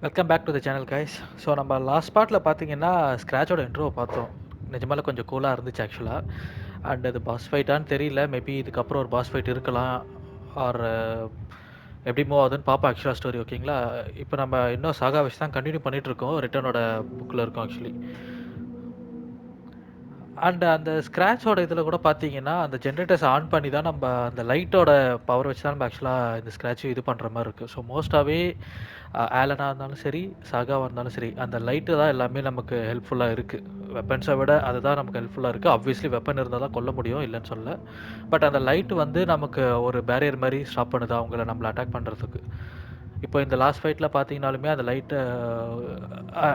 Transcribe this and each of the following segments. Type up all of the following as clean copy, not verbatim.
Welcome back to the channel guys. So நம்ம last பார்ட்டில் பார்த்தீங்கன்னா ஸ்க்ராட்சோட இன்ட்ரோவை பார்த்தோம். நிஜமால கொஞ்சம் கூலாக இருந்துச்சு ஆக்சுவலாக. அண்ட் அது பாஸ் ஃபைட்டான்னு தெரியல, மேபி இதுக்கப்புறம் ஒரு பாஸ் ஃபைட் இருக்கலாம். ஆர் எப்படி மூவ் ஆகுதுன்னு பார்ப்போம் ஆக்சுவலாக ஸ்டோரி. ஓகேங்களா? இப்போ நம்ம இன்னும் சாகா வச்சு தான் கண்டினியூ பண்ணிகிட்ருக்கோம். ரிட்டர்னோட புக்கில் இருக்கோம் ஆக்சுவலி. அண்ட் அந்த ஸ்க்ராட்சோட இதில் கூட பார்த்தீங்கன்னா அந்த ஜென்ரேட்டர்ஸ் ஆன் பண்ணி தான் நம்ம அந்த லைட்டோட பவர் வச்சு தான் நம்ம ஆக்சுவலாக இந்த ஸ்க்ராட்சை இது பண்ணுற மாதிரி இருக்குது. ஸோ மோஸ்ட்டாகவே ஆலனாக இருந்தாலும் சரி, சாகாவாக இருந்தாலும் சரி, அந்த லைட்டு தான் எல்லாமே நமக்கு ஹெல்ப்ஃபுல்லாக இருக்குது. வெப்பன்ஸை விட அதுதான் நமக்கு ஹெல்ப்ஃபுல்லாக இருக்குது. ஆப்வியஸ்லி வெப்பன் இருந்தால் தான் கொல்ல முடியும், இல்லைன்னு சொல்ல. பட் அந்த லைட்டு வந்து நமக்கு ஒரு பேரியர் மாதிரி ஸ்டாப் பண்ணுது அவங்கள நம்மளை அட்டாக் பண்ணுறதுக்கு. இப்போ இந்த லாஸ்ட் ஃபைட்டில் பார்த்தீங்கனாலுமே அந்த லைட்டு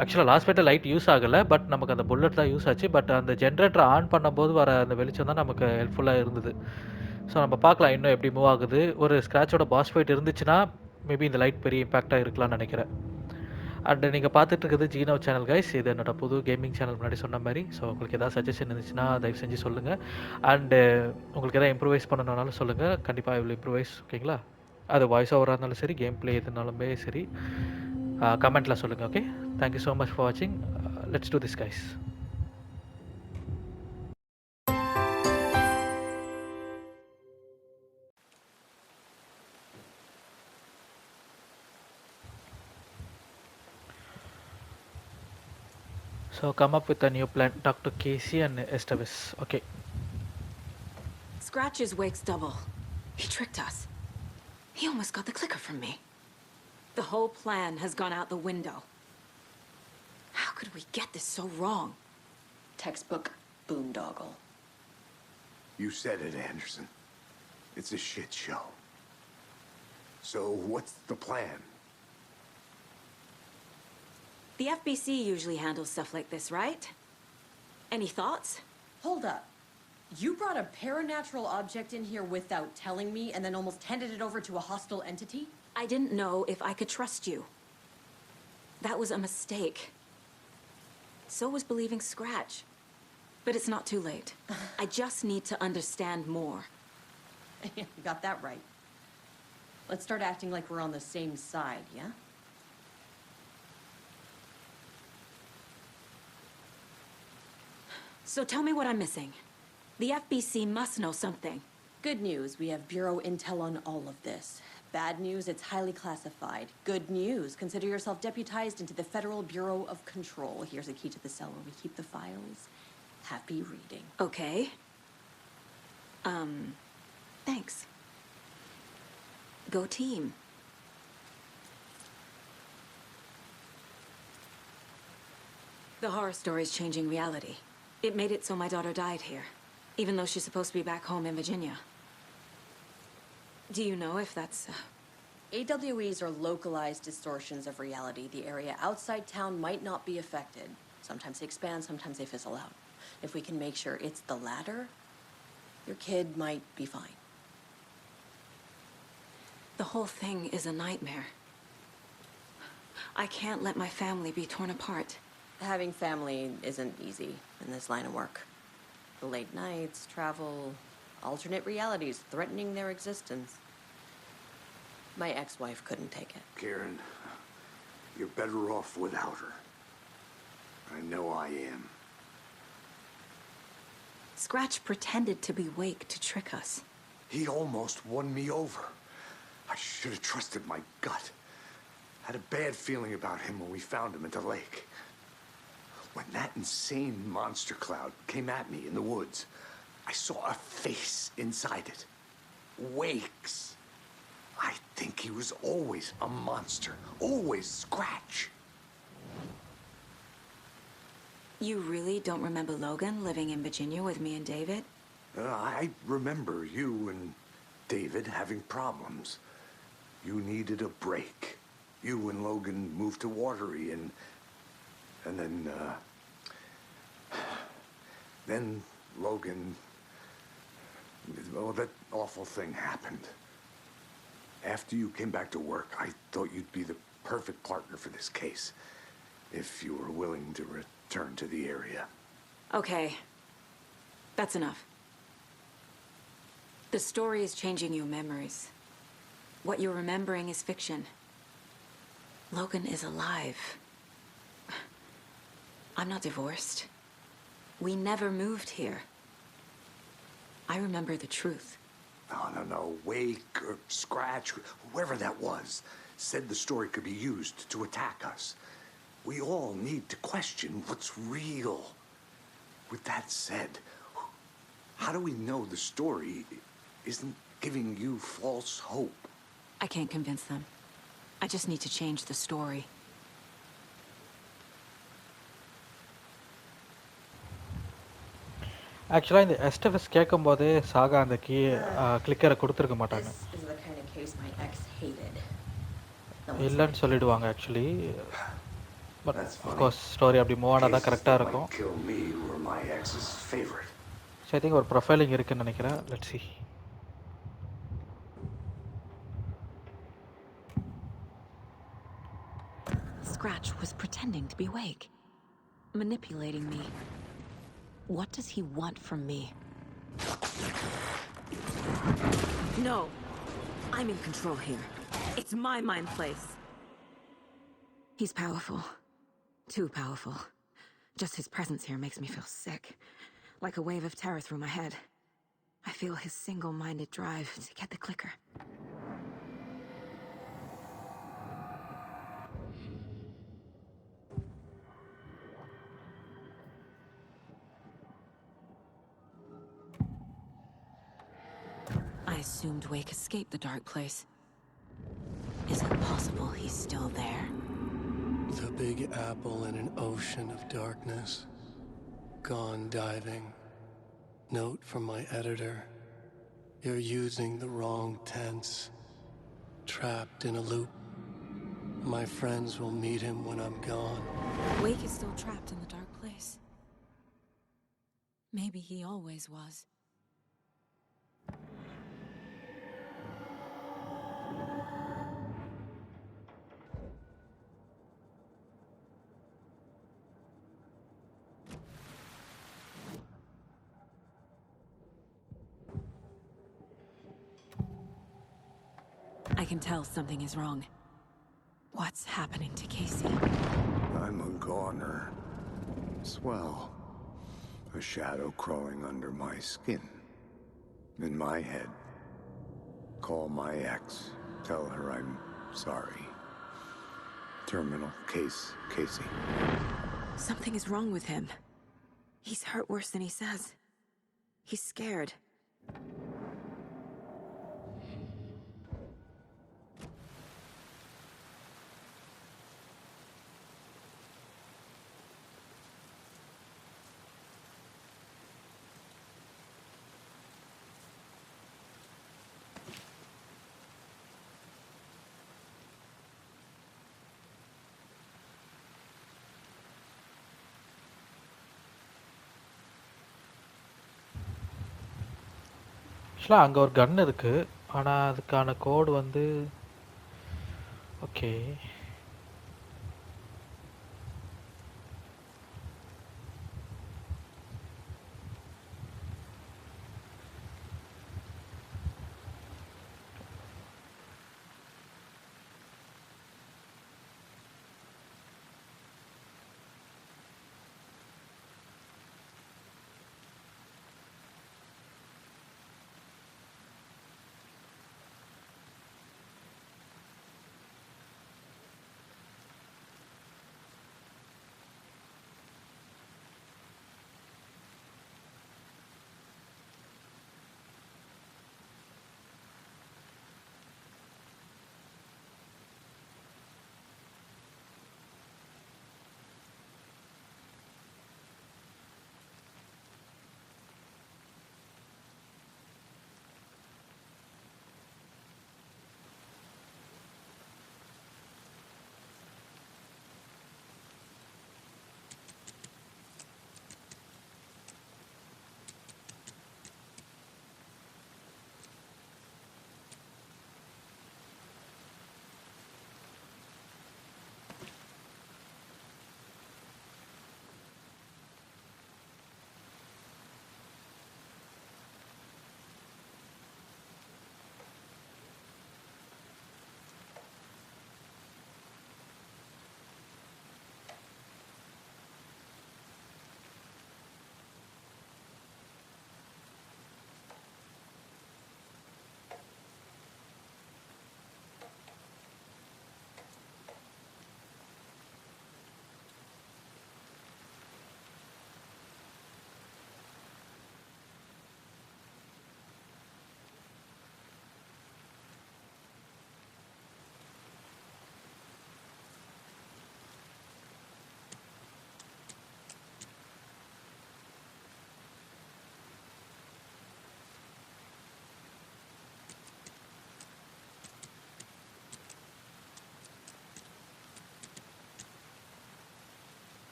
ஆக்சுவலாக லாஸ்ட் ஃபைட்டில் லைட் யூஸ் ஆகலை, பட் நமக்கு அந்த புல்லட் தான் யூஸ் ஆச்சு. பட் அந்த ஜென்ரேட்டர் ஆன் பண்ணும்போது வர அந்த வெளிச்சம் தான் நமக்கு ஹெல்ப்ஃபுல்லாக இருந்தது. ஸோ நம்ம பார்க்கலாம் இன்னும் எப்படி மூவ் ஆகுது. ஒரு ஸ்க்ராட்சோட பாஸ் ஃபைட் இருந்துச்சுன்னா மேபி இந்த லைட் பெரிய இம்பாக்டாக இருக்கலாம்னு நினைக்கிறேன். அண்ட் நீங்கள் பார்த்துட்டு இருக்குது ஜீனோ சேனல் கைஸ். இது என்னோட புது கேமிங் சேனல் முன்னாடி சொன்ன மாதிரி. ஸோ உங்களுக்கு எதாவது சஜஷன் இருந்துச்சுன்னா தயவு செஞ்சு சொல்லுங்கள். அண்டு உங்களுக்கு எதாவது இம்ப்ரூவைஸ் பண்ணணுன்னாலும் சொல்லுங்கள். கண்டிப்பாக இவ்வளோ இம்ப்ரூவைஸ். ஓகேங்களா? அது வாய்ஸ் ஓவராக இருந்தாலும் சரி, கேம் பிளே எதுனாலுமே சரி, கமெண்ட்டில் சொல்லுங்கள். Okay, thank you so much for வாட்சிங். Let's do this guys. So come up with a new plan. Talk to Casey and Estevis. Okay. Scratch's wake's double. He tricked us. He almost got the clicker from me. The whole plan has gone out the window. How could we get this so wrong? Textbook boondoggle. You said it, Anderson. It's a shit show. So what's the plan? The FBC usually handles stuff like this, right? Any thoughts? Hold up. You brought a paranatural object in here without telling me and then almost handed it over to a hostile entity? I didn't know if I could trust you. That was a mistake. So was believing Scratch. But it's not too late. I just need to understand more. You got that right. Let's start acting like we're on the same side, yeah? So tell me what I'm missing. The FBC must know something. Good news, we have Bureau intel on all of this. Bad news, it's highly classified. Good news, consider yourself deputized into the Federal Bureau of Control. Here's a key to the cell where we keep the files. Happy reading. Okay. Thanks. Go team. The horror story's changing reality. It made it so my daughter died here, even though she's supposed to be back home in Virginia. Do you know if that's... AWEs are localized distortions of reality. The area outside town might not be affected. Sometimes they expand, sometimes they fizzle out. If we can make sure it's the latter, your kid might be fine. The whole thing is a nightmare. I can't let my family be torn apart. Having family isn't easy in this line of work. The late nights, travel, alternate realities threatening their existence. My ex-wife couldn't take it. Karen, you're better off without her. I know I am. Scratch pretended to be Wake to trick us. He almost won me over. I should have trusted my gut. Had a bad feeling about him when we found him at the lake. When that insane monster cloud came at me in the woods, I saw a face inside it. Wake's. I think he was always a monster. Always Scratch. You really don't remember Logan living in Virginia with me and David? I remember you and David having problems. You needed a break. You and Logan moved to Watery and then Logan, well, that awful thing happened. After you came back to work, I thought you'd be the perfect partner for this case, if you were willing to return to the area. Okay. That's enough. The story is changing your memories. What you're remembering is fiction. Logan is alive. I'm not divorced. We never moved here. I remember the truth. No. Wake or Scratch, whoever that was, said the story could be used to attack us. We all need to question what's real. With that said, how do we know the story isn't giving you false hope? I can't convince them. I just need to change the story. ஆக்சுவலாக இந்த எஸ்டஃபஸ் கேட்கும்போதே சாகா அந்த கிளிக்கரை கொடுத்துருக்க மாட்டாங்க. This is the kind of case my ex hated. இல்லைன்னு சொல்லிடுவாங்க actually. But of course story அப்படி move ஆனால் தான் கரெக்டாக இருக்கும். ஸோ ஐ திங்க் ஒரு ப்ரொஃபைலிங் இருக்குன்னு நினைக்கிறேன். Let's see. Scratch was pretending to be awake, manipulating me. What does he want from me? No! I'm in control here. It's my mind place. He's powerful. Too powerful. Just his presence here makes me feel sick. Like a wave of terror through my head. I feel his single-minded drive to get the clicker. I assumed Wake escaped the dark place. Is it possible he's still there? The big apple in an ocean of darkness. Gone diving. Note from my editor. You're using the wrong tense. Trapped in a loop. My friends will meet him when I'm gone. Wake is still trapped in the dark place. Maybe he always was. I can tell something is wrong. What's happening to Casey? I'm a goner. Swell. A shadow crawling under my skin. In my head. Call my ex. Tell her I'm sorry. Terminal case, Casey. Something is wrong with him. He's hurt worse than he says. He's scared. ஆக்சுவலாக அங்கே ஒரு கன் இருக்குது. ஆனால் அதுக்கான கோடு வந்து okay.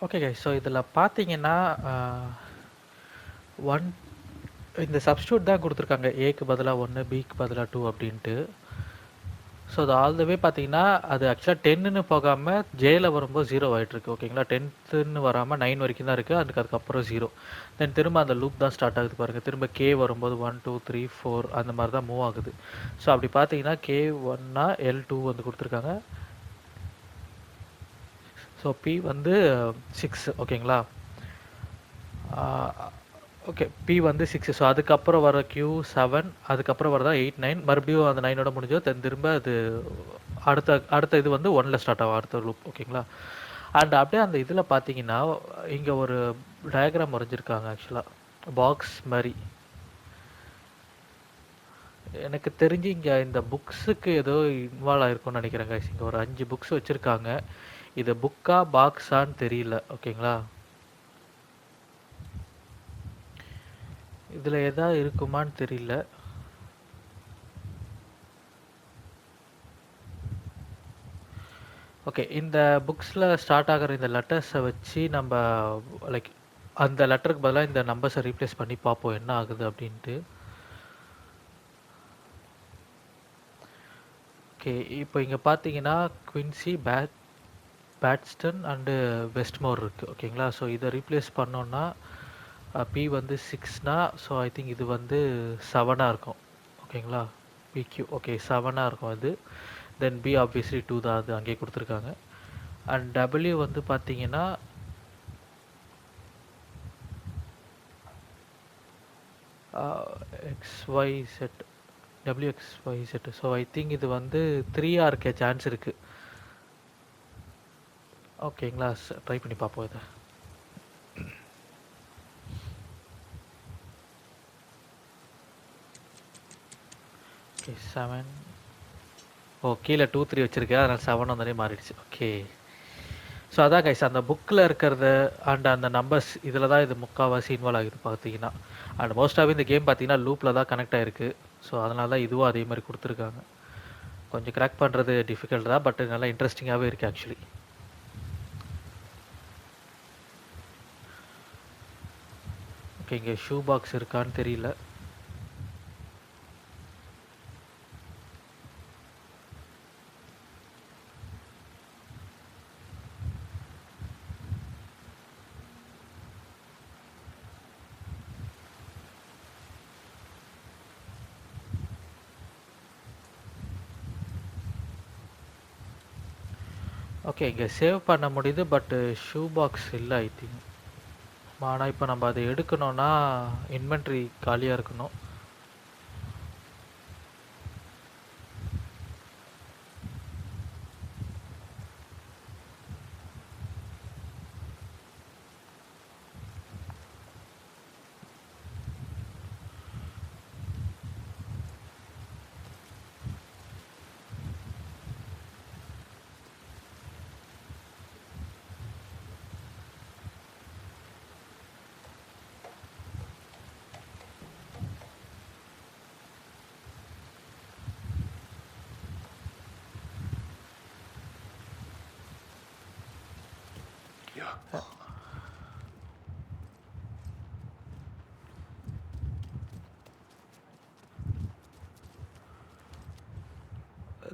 Okay guys. So இதில பார்த்தீங்கன்னா, அ 1 இந்த சப்ஸ்டிட்யூட் தான் குடுத்துருக்காங்க. ஏக்கு பதிலா 1, பிக்கு பதிலா 2 அப்டின்ட்டு. ஸோ அது ஆல் த வே பார்த்தீங்கன்னா, அது ஆக்சுவலா 10ன்னு போகாம ஜேல வரும்போது 0 ஆயிட்டுருக்கு. ஓகேங்களா? 10ன்னு வராம 9 வரைக்கும் தான் இருக்கு. அதுக்கப்புறம் 0. தென் திரும்ப அந்த லூப் தான் ஸ்டார்ட் ஆகுது பாருங்க. திரும்ப கே வரும்போது 1, 2, 3, 4 அந்த மாரி தான் மூவ் ஆகுது. ஸோ அப்படி பார்த்தீங்கன்னா, K1னா L2 வந்து குடுத்துருக்காங்க. ஸோ P வந்து 6 ஓகேங்களா? ஆ ஓகே. P வந்து 6. ஸோ அதுக்கப்புறம் வர Q 7 அதுக்கப்புறம் வரதா 8, 9 மறுபடியும் அந்த 9ஓட முடிஞ்சது. தென் திரும்ப அது அடுத்த அடுத்த இது வந்து 1ல ஸ்டார்ட் ஆகும். அடுத்த லூப் ஓகேங்களா? அண்ட் அப்படியே அந்த இதில பார்த்தீங்கன்னா, இங்க ஒரு டயகிராம் வரைஞ்சிருக்காங்க ஆக்சுவலா. பாக்ஸ் மாரி. எனக்கு தெரிஞ்சு இங்க இந்த புக்ஸுக்கு ஏதோ இன்வால்வ் ஆயிருக்கும்னு நெனைக்கிறேன் கைஸ். இங்க ஒரு 5 புக்ஸ் வச்சிருக்காங்க. இது புக்கா, பாக்ஸான்னு தெரியல. ஓகேங்களா? இதுல எதா இருக்குமான்னு தெரியல. ஓகே. இந்த புக்ஸ்ல ஸ்டார்ட் ஆகுற இந்த லெட்டர்ஸ வச்சு நம்ப லைக் அந்த லெட்டருக்கு பதிலா இந்த நம்பர்ஸ ரீப்ளேஸ் பண்ணி பார்ப்போம் என்ன ஆகுது அப்டின்ட்டு. ஓகே. இப்போ இங்க பார்த்தீங்கன்னா, குயின்சி, பேட்ஸ்டன் அண்டு வெஸ்ட்மோர் இருக்கு. ஓகேங்களா? ஸோ இத ரீப்ளேஸ் பண்ணோம்னா, P வந்து 6னா, ஸோ ஐ திங்க் இது வந்து 7ஆ இருக்கும். ஓகேங்களா? PQ ஓகே 7ஆ இருக்கும் அது. தென் B ஆப்வியஸ்லி 2 தான் அது அங்கேயே குடுத்துருக்காங்க. அண்ட் W வந்து பார்த்தீங்கன்னா, அ XYZ WXYZ. So I think இது வந்து 3ஆ இருக்க சான்ஸ் இருக்கு. ஓகேங்களா? ட்ரை பண்ணி பார்ப்போம் இத. ஓகே 7 ஓ கீழ 2, 3 வச்சிருக்கேன். அதனால 7 வந்தோனே மாறிடுச்சு. ஓகே. ஸோ அதான் கைஸ் அந்த புக்ல இருக்கிறது அண்ட் அந்த நம்பர்ஸ் இதில தான் இது முக்காவாசி இன்வால்வ் ஆகுது பார்த்தீங்கன்னா. அண்ட் மோஸ்ட்டாவே இந்த கேம் பார்த்தீங்கன்னா, லூப்ல தான் கனெக்ட் ஆயிருக்கு. ஸோ அதனால தான் இதுவும் அதே மாரி குடுத்துருக்காங்க. கொஞ்சம் கிராக் பண்றது டிஃபிகல்ட் தான். பட் நல்லா இன்ட்ரஸ்டிங்காவே இருக்கு ஆக்சுவலி. ஓகே. இங்க ஷூ பாக்ஸ் இருக்கான்னு தெரியல. ஓகே. இங்க சேவ் பண்ண முடியுது. பட் ஷூ பாக்ஸ் இல்ல ஐ திங்க். ஆனா இப்ப நம்ம அத எடுக்கணும்னா இன்வென்டரி காலியா இருக்கணும்.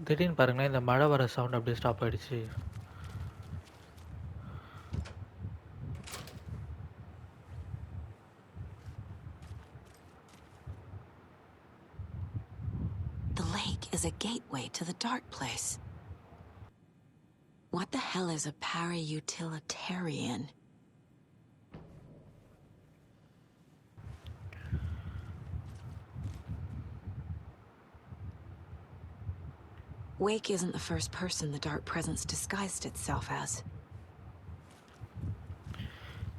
திடீர்னு பாருங்களேன், இந்த மழை வர சவுண்ட் அப்படியே ஸ்டாப் ஆயிடுச்சு. The lake is a gateway to the dark place. What the hell is a para-utilitarian? Wake isn't the first person the dark presence disguised itself as.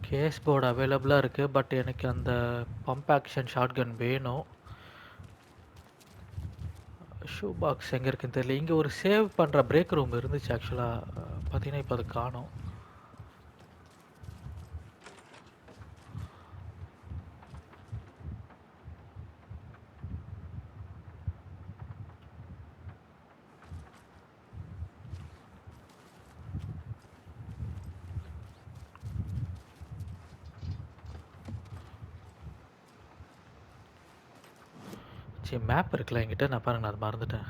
Case board அவைலபிளா இருக்கு. பட் எனக்கு அந்த pump action shotgun வேணும். Shoe box எங்க இருக்குன்னு தெரியல. இங்க ஒரு சேவ் பண்ற பிரேக் ரூம் இருந்துச்சு ஆக்சுவலா. பார்த்தீங்கன்னா, இப்ப அத காணோம். சரி மேப் இருக்குல்ல என்கிட்ட, நான் பாருங்க நான் அதை மறந்துட்டேன்.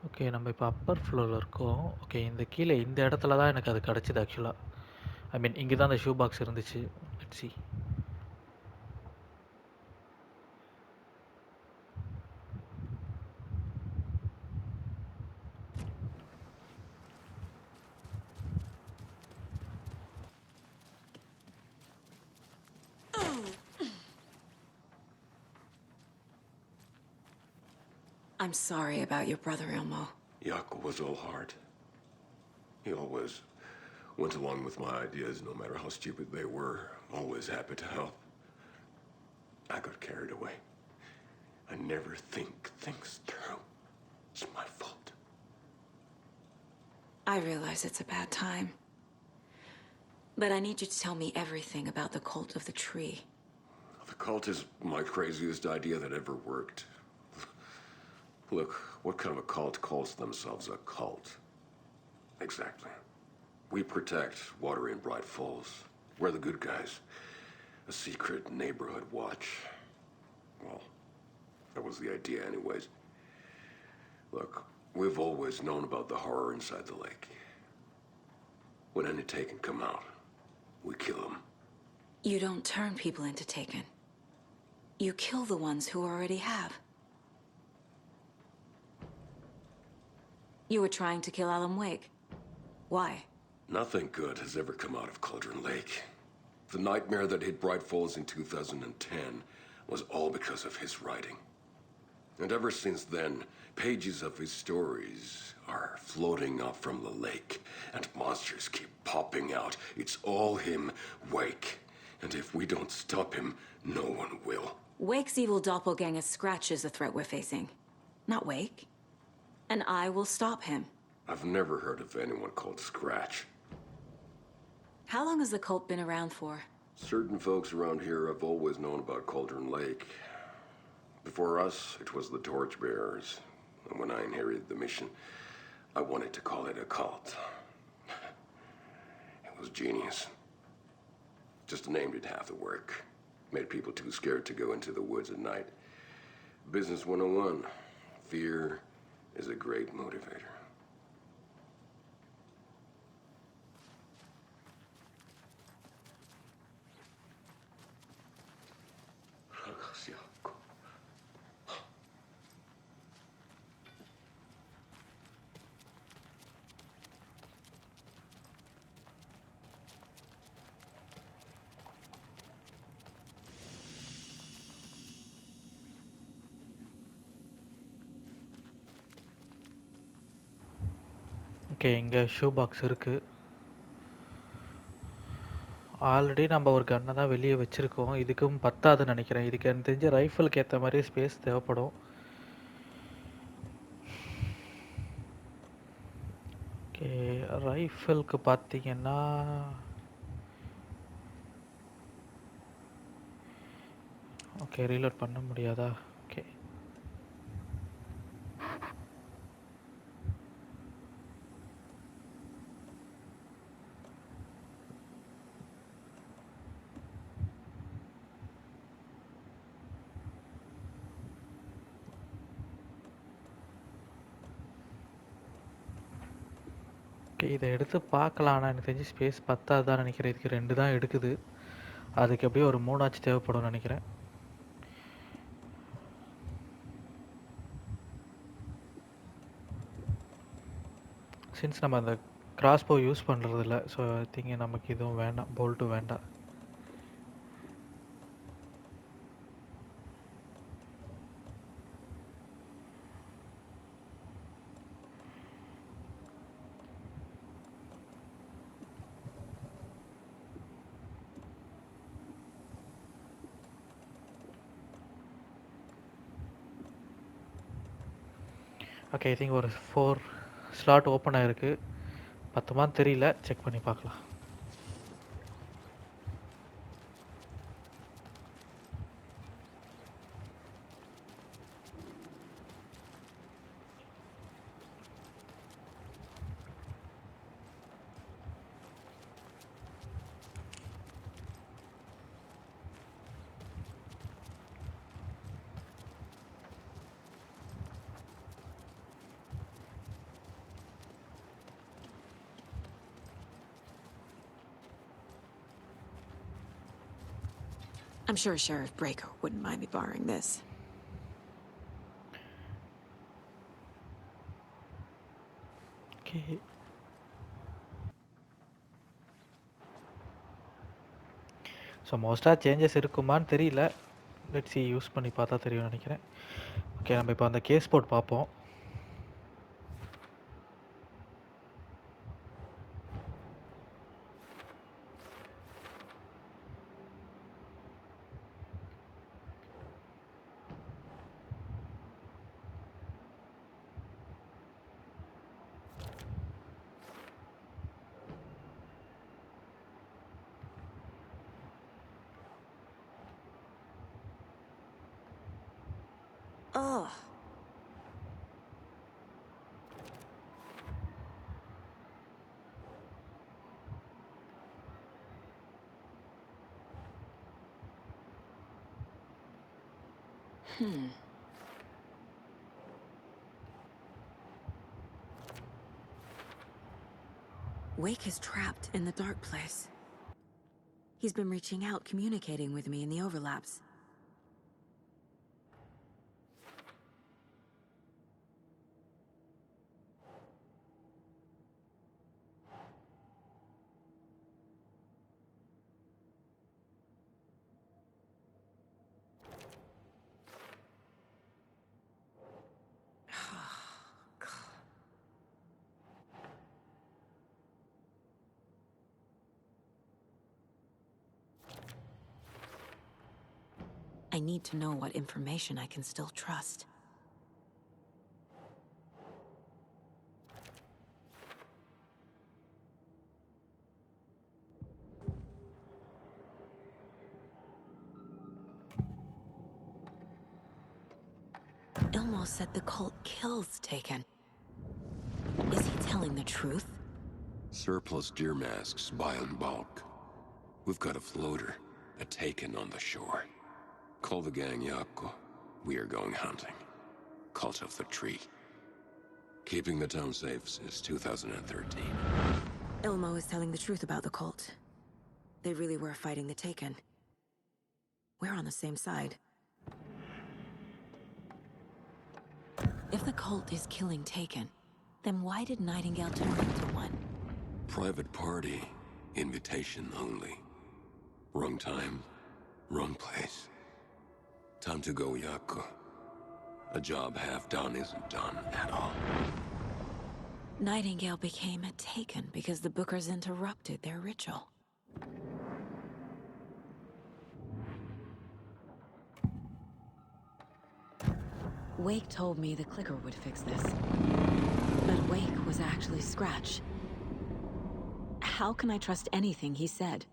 ஓகே, நம்ம இப்போ அப்பர் ஃப்ளோரில் இருக்கோம். ஓகே, இந்த கீழே இந்த இடத்துல தான் எனக்கு அது கிடச்சிது ஆக்சுவலாக. ஐ மீன் இங்கே தான் அந்த ஷூ பாக்ஸ் இருந்துச்சு. Let's see. I'm sorry about your brother, Ilmo. Yaakov was all heart. He always went along with my ideas, no matter how stupid they were. Always happy to help. I got carried away. I never think things through. It's my fault. I realize it's a bad time. But I need you to tell me everything about the cult of the tree. The cult is my craziest idea that ever worked. Look, what kind of a cult calls themselves a cult? Exactly. We protect Water in Bright Falls. We're the good guys. A secret neighborhood watch. Well, that was the idea anyways. Look, we've always known about the horror inside the lake. When any Taken come out, we kill them. You don't turn people into Taken. You kill the ones who already have. You were trying to kill Alan Wake. Why? Nothing good has ever come out of Cauldron Lake. The nightmare that hit Bright Falls in 2010 was all because of his writing. And ever since then, pages of his stories are floating up from the lake, and monsters keep popping out. It's all him, Wake. And if we don't stop him, no one will. Wake's evil doppelganger Scratch is the threat we're facing, not Wake. And I will stop him. I've never heard of anyone called Scratch. How long has the cult been around for? Certain folks around here have always known about Cauldron Lake. Before us, it was the Torchbearers. And when I inherited the mission, I wanted to call it a cult. It was genius. Just a name did half the work. Made people too scared to go into the woods at night. Business 101. Fear is a great motivator. Okay, இங்கே shoe box இருக்குது. Already நம்ம ஒரு கன்னை தான் வெளியே வச்சுருக்கோம். இதுக்கும் பத்தாதுன்னு நினைக்கிறேன். இதுக்கு எனக்கு தெரிஞ்ச ரைஃபிளுக்கு ஏற்ற மாதிரி ஸ்பேஸ் தேவைப்படும். ஓகே, ரைஃபிளுக்கு பார்த்தீங்கன்னா ஓகே, ரீலோட் பண்ண முடியாதா? ஓகே, ஓகே, இதை எடுத்து பார்க்கலாம். ஆனால் எனக்கு தெரிஞ்சு ஸ்பேஸ் பத்தாது தான் நினைக்கிறேன். இதுக்கு 2 தான் எடுக்குது. அதுக்கு எப்படியும் ஒரு 3 தேவைப்படும் நினைக்கிறேன். சின்ஸ் நம்ம அந்த கிராஸ்போ யூஸ் பண்ணுறதில்ல, ஸோ ஐ திங்க் நமக்கு இதுவும் வேண்டாம், போல்ட்டும் வேண்டாம். ஓகே, ஐ திங்க் ஒரு 4 ஸ்லாட் ஓப்பன் ஆகிருக்கு. பத்துமான்னு தெரியல, செக் பண்ணி பார்க்கலாம். I'm sure Sheriff Breaker wouldn't mind me borrowing this. Okay. So மோஸ்ட்டாக சேஞ்சஸ் இருக்குமான்னு தெரியல. லெட்ஸ் see யூஸ் பண்ணி பார்த்தா தெரியும்னு நினைக்கிறேன். ஓகே, நம்ம இப்போ அந்த கேஸ் போர்ட் பார்ப்போம். Ugh. Wake is trapped in the dark place. He's been reaching out, communicating with me in the overlaps. I need to know what information I can still trust. Ilmo said the cult kills Taken. Is he telling the truth? Surplus deer masks buy in bulk. We've got a floater, a Taken on the shore. Call the gang Yako. We are going hunting. Cult of the Tree. Keeping the town safe since 2013. Ilmo is telling the truth about the cult. They really were fighting the Taken. We're on the same side. If the cult is killing Taken, then why did Nightingale turn into one? Private party. Invitation only. Wrong time. Wrong place. Time to go, Yako. A job half done isn't done at all. Nightingale became a Taken because the Bookers interrupted their ritual. Wake told me the clicker would fix this. But Wake was actually Scratch. How can I trust anything he said?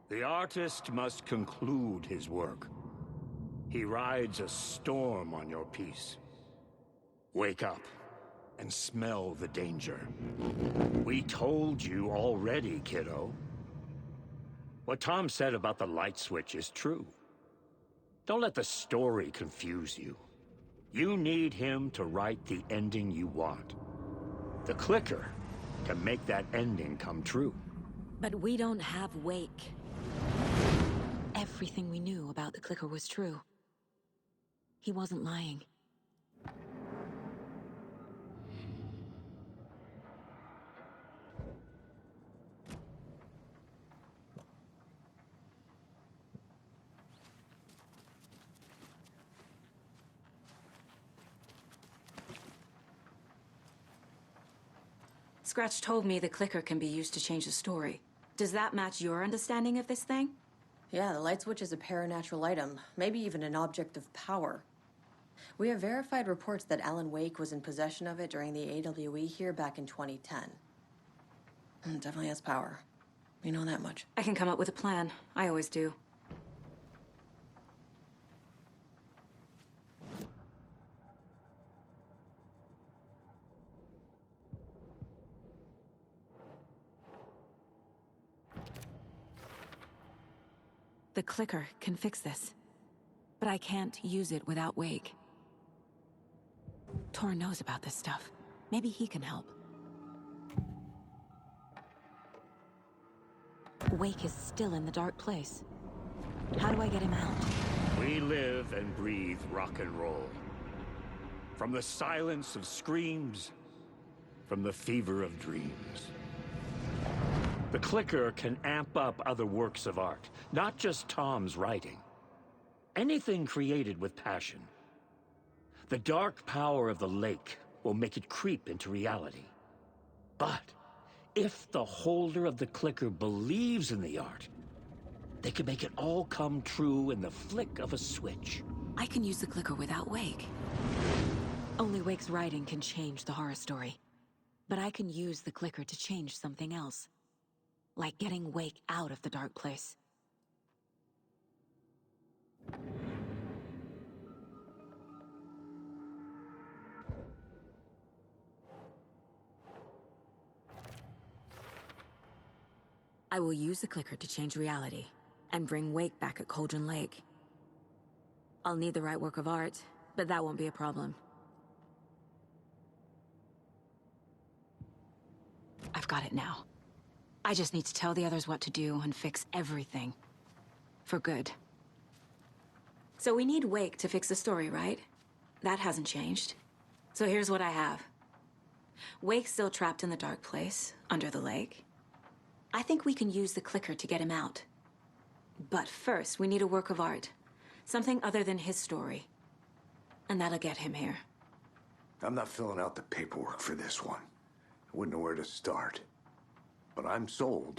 The artist must conclude his work. He rides a storm on your piece. Wake up and smell the danger. We told you already, kiddo. What Tom said about the light switch is true. Don't let the story confuse you. You need him to write the ending you want. The clicker can make that ending come true. But we don't have Wake. Everything we knew about the clicker was true. He wasn't lying. Scratch told me the clicker can be used to change the story. Does that match your understanding of this thing? Yeah, the light switch is a paranatural item, maybe even an object of power. We have verified reports that Alan Wake was in possession of it during the AWE here back in 2010. It definitely has power. We know that much. I can come up with a plan. I always do. The clicker can fix this. But I can't use it without Wake. Tor knows about this stuff. Maybe he can help. Wake is still in the dark place. How do I get him out? We live and breathe rock and roll. From the silence of screams, from the fever of dreams. The clicker can amp up other works of art, not just Tom's writing. Anything created with passion. The dark power of the lake will make it creep into reality. But if the holder of the clicker believes in the art, they can make it all come true in the flick of a switch. I can use the clicker without Wake. Only Wake's writing can change the horror story. But I can use the clicker to change something else. Like getting Wake out of the dark place. I will use the clicker to change reality and bring Wake back at Cauldron Lake. I'll need the right work of art, but that won't be a problem. I've got it now. I just need to tell the others what to do and fix everything. For good. So we need Wake to fix the story, right? That hasn't changed. So here's what I have. Wake's still trapped in the dark place, under the lake. I think we can use the clicker to get him out. But first, we need a work of art. Something other than his story. And that'll get him here. I'm not filling out the paperwork for this one. I wouldn't know where to start. But I'm sold.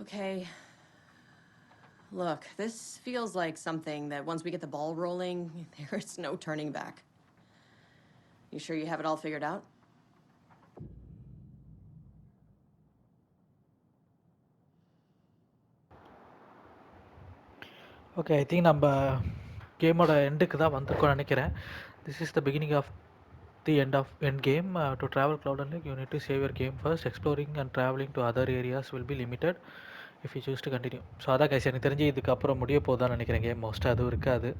Okay. Look, this feels like something that once we get the ball rolling, there's no turning back. You sure you have it all figured out? Okay I think நம்ம கேமோட எண்டுக்கு தான் வந்திருக்கோம்னு நினைக்கிறேன். This is the beginning of the end game. To travel Cloud and Lake, you need to save your game first. Exploring and traveling to other areas will be limited if you choose to continue. So அதான் guys, எனக்கு தெரிஞ்சு இதுக்கப்புறம் முடிய போகுதான்னு நினைக்கிறேன் game. மோஸ்ட்டாக அதுவும் இருக்காது.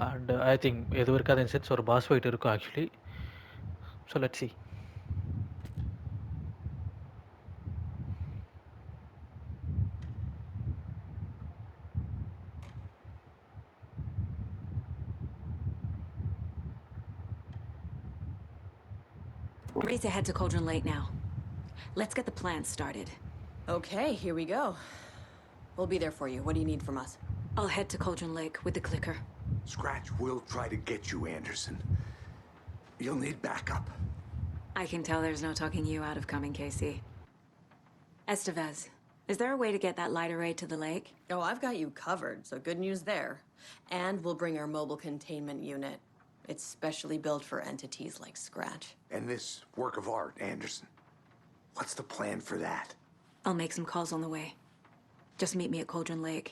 And I think எதுவும் இருக்காது இன் சென்ஸ் ஒரு பாஸ் ஃபைட் இருக்கும் actually. So let's see. Ready to head to Cauldron Lake now. Let's get the plan started. Okay, here we go. We'll be there for you. What do you need from us? I'll head to Cauldron Lake with the clicker. Scratch will try to get you, Anderson. You'll need backup. I can tell there's no talking you out of coming, Casey. Estevez, is there a way to get that light array to the lake? Oh, I've got you covered, so good news there. And we'll bring our mobile containment unit. It's specially built for entities like Scratch. And this work of art, Anderson. What's the plan for that? I'll make some calls on the way. Just meet me at Cauldron Lake.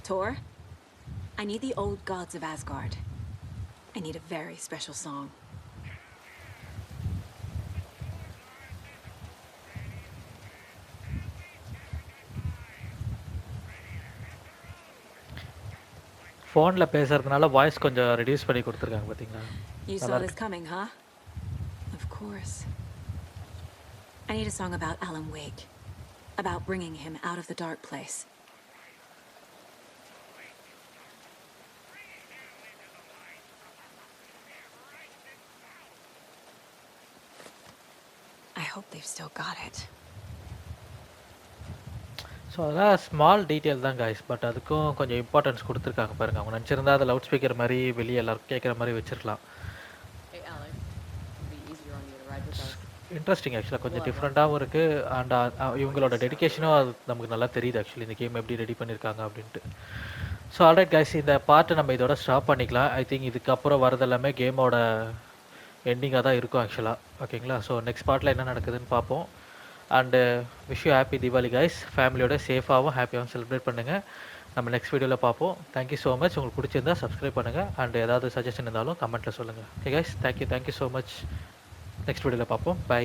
Tor, I need the old gods of Asgard. I need a very special song. ஃபோனில் பேசுகிறதுனால voice கொஞ்சம் reduce பண்ணி கொடுத்துருக்காங்க பார்த்தீங்களா? You saw this coming, huh? Of course. I need a song about Alan Wake. About bringing him out of the dark place. I hope they've still got it. So அதெல்லாம் small detail தான் guys, but அதுக்கும் கொஞ்சம் importance கொடுத்துருக்காங்க பாருங்கள். அவங்க நினச்சிருந்தா அதை loud speaker மாதிரி வெளியே எல்லாருக்கும் கேட்குற மாதிரி வச்சுருக்கலாம். Hey, Alex. It'll be easier on you to ride with us. Interesting ஆக்சுவலாக, கொஞ்சம் டிஃப்ரெண்ட்டாகவும் இருக்குது. அண்ட் இவங்களோட டெடிகேஷனும் அது நமக்கு நல்லா தெரியுது ஆக்சுவலி, இந்த கேம் எப்படி ரெடி பண்ணியிருக்காங்க அப்படின்ட்டு. ஸோ ஆல்ரைட் கைஸ், இந்த பார்ட்டை நம்ம இதோட ஸ்டாப் பண்ணிக்கலாம். ஐ திங்க் இதுக்கப்புறம் வரது எல்லாமே கேமோட எண்டிங்காக தான் இருக்கும் ஆக்சுவலாக. ஓகேங்களா? ஸோ நெக்ஸ்ட் பார்ட்டில் என்ன நடக்குதுன்னு பார்ப்போம். And wish you happy Deepavali guys. ஃபேமிலியோட சேஃபாகவும் ஹாப்பியாகவும் செலிப்ரேட் பண்ணுங்கள். நம்ம நெக்ஸ்ட் வீடியோவில் பார்ப்போம். Thank you so much. உங்களுக்கு பிடிச்சிருந்தா சப்ஸ்கிரைப் பண்ணுங்கள். அண்ட் ஏதாவது சஜஷன் இருந்தாலும் கமெண்ட்டில் சொல்லுங்கள். Okay guys, thank you so much. Next வீடியோவில் பார்ப்போம். பை.